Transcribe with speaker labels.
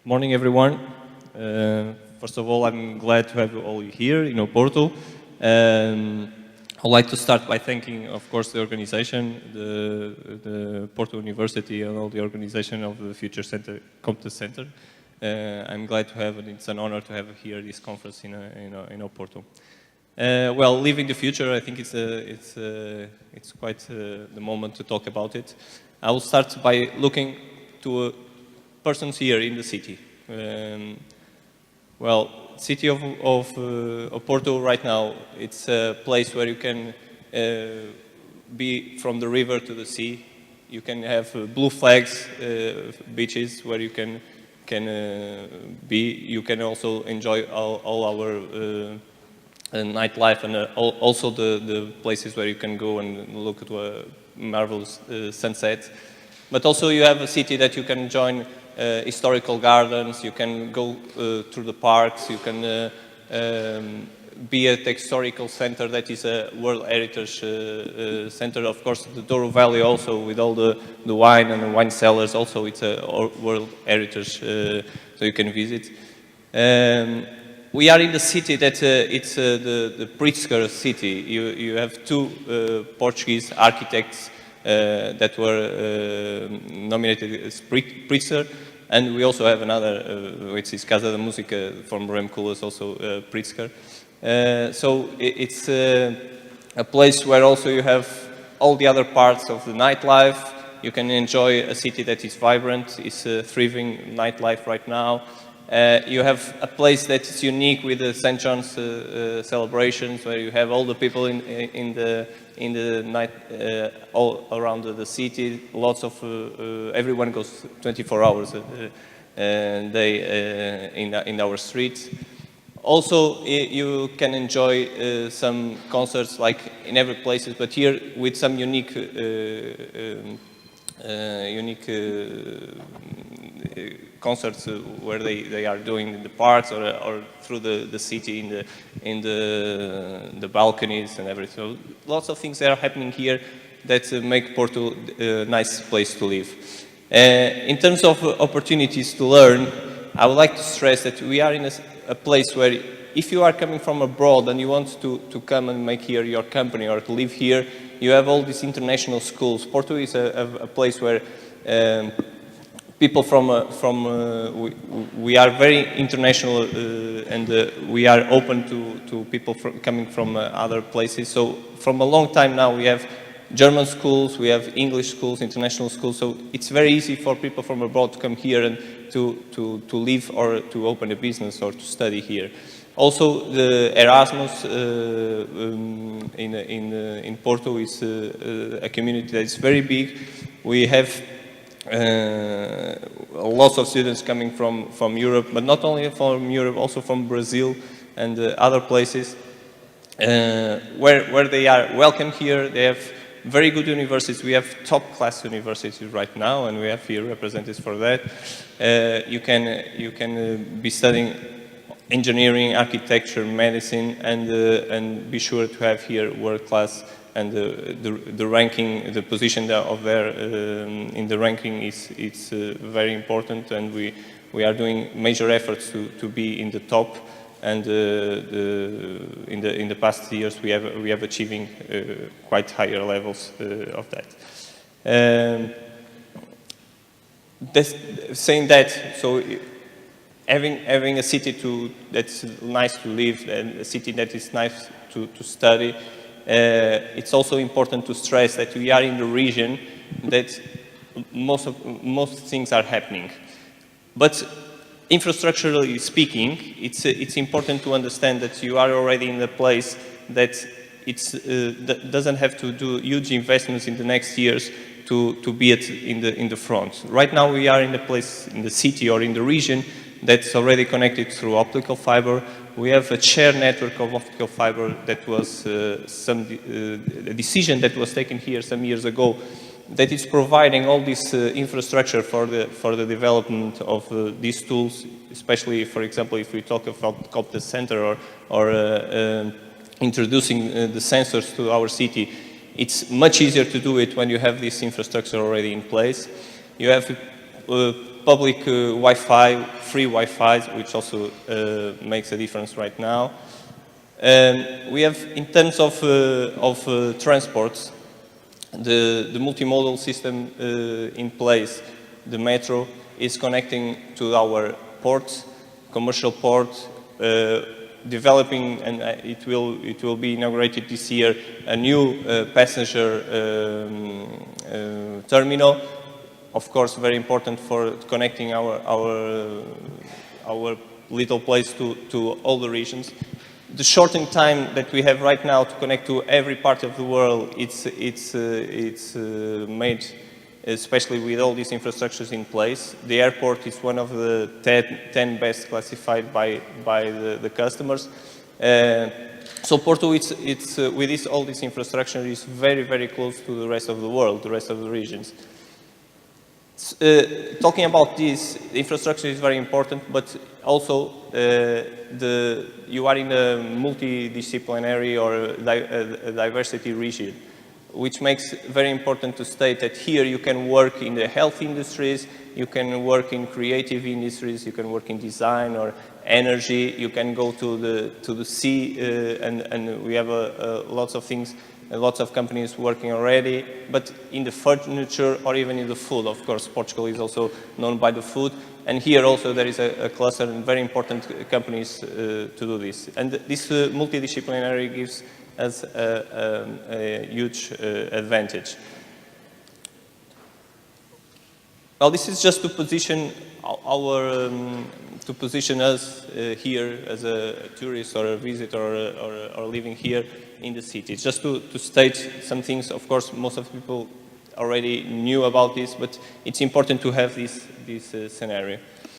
Speaker 1: Morning, everyone. First of all, I'm glad to have you all here in Porto. I'd like to start by thanking, of course, the organization, the Porto University, and all the organization of the Future Center, Competence Center. I'm glad to have it. It's an honor to have here this conference in Porto. Well, living the future, I think it's quite the moment to talk about it. I will start by looking to persons here in the city. Well, city of Porto right now, it's a place where you can be from the river to the sea. You can have blue flags, beaches where you can be. You can also enjoy all our nightlife and also the places where you can go and look at a marvelous sunset. But also you have a city that you can join historical gardens, you can go through the parks, you can be at the historical center that is a World Heritage Center. Of course, the Douro Valley also with all the wine and the wine cellars, also it's a World Heritage, so you can visit. We are in the city that it's the Pritzker city. You have two Portuguese architects that were nominated as Pritzker, and we also have another, which is Casa da Música from Rem Koolhaas, also Pritzker. So it's a place where also you have all the other parts of the nightlife. You can enjoy a city that is vibrant, it's a thriving nightlife right now. You have a place that is unique with the St. John's celebrations, where you have all the people in the night all around the city. Lots of everyone goes 24 hours a day in our streets. Also, you can enjoy some concerts like in every place, but here with some unique concerts where they are doing in the parks or through the city in the balconies and everything. So lots of things that are happening here that make Porto a nice place to live. In terms of opportunities to learn, I would like to stress that we are in a place where if you are coming from abroad and you want to come and make here your company or to live here, you have all these international schools. Porto is a place where people we are very international and we are open to people coming from other places. So from a long time now we have German schools, we have English schools, international schools. So it's very easy for people from abroad to come here and to live or to open a business or to study here. Also, the Erasmus in Porto is a community that is very big. We have lots of students coming from Europe, but not only from Europe, also from Brazil and other places where they are welcome here. They have very good universities. We have top-class universities right now, and we have here representatives for that. You can be studying engineering, architecture, medicine, and be sure to have here world-class. And the ranking, the position of there in the ranking is very important, and we are doing major efforts to be in the top. And in the past years, we have achieving quite higher levels of that. Saying that, so having a city that's nice to live and a city that is nice to study. It's also important to stress that we are in the region that most things are happening. But infrastructurally speaking, it's important to understand that you are already in a place that that doesn't have to do huge investments in the next years to be in the front. Right now we are in a place in the city or in the region that's already connected through optical fiber. We have a shared network of optical fiber that was a decision that was taken here some years ago, that is providing all this infrastructure for the development of these tools, especially, for example, if we talk about Competence Center or introducing the sensors to our city. It's much easier to do it when you have this infrastructure already in place. You have public Wi-Fi, free Wi-Fi, which also makes a difference right now. We have, in terms of transports, the multimodal system in place. The metro is connecting to our ports, commercial ports, developing, and it will be inaugurated this year, a new passenger terminal. Of course, very important for connecting our little place to all the regions. The shortened time that we have right now to connect to every part of the world, it's made, especially with all these infrastructures in place. The airport is one of the 10 best classified by the customers. So Porto, with all this infrastructure, is very, very close to the rest of the world, the rest of the regions. Talking about this, infrastructure is very important, but also you are in a multidisciplinary or a diversity region, which makes very important to state that here you can work in the health industries, you can work in creative industries, you can work in design or energy, you can go to the sea, and we have lots of things. Lots of companies working already, but in the furniture or even in the food. Of course, Portugal is also known by the food, and here also there is a cluster of very important companies to do this. And this multidisciplinary gives us a huge advantage. Well, this is just to position to position us here as a tourist or a visitor or living here in the city. Just to state some things. Of course, most of the people already knew about this, but it's important to have this scenario.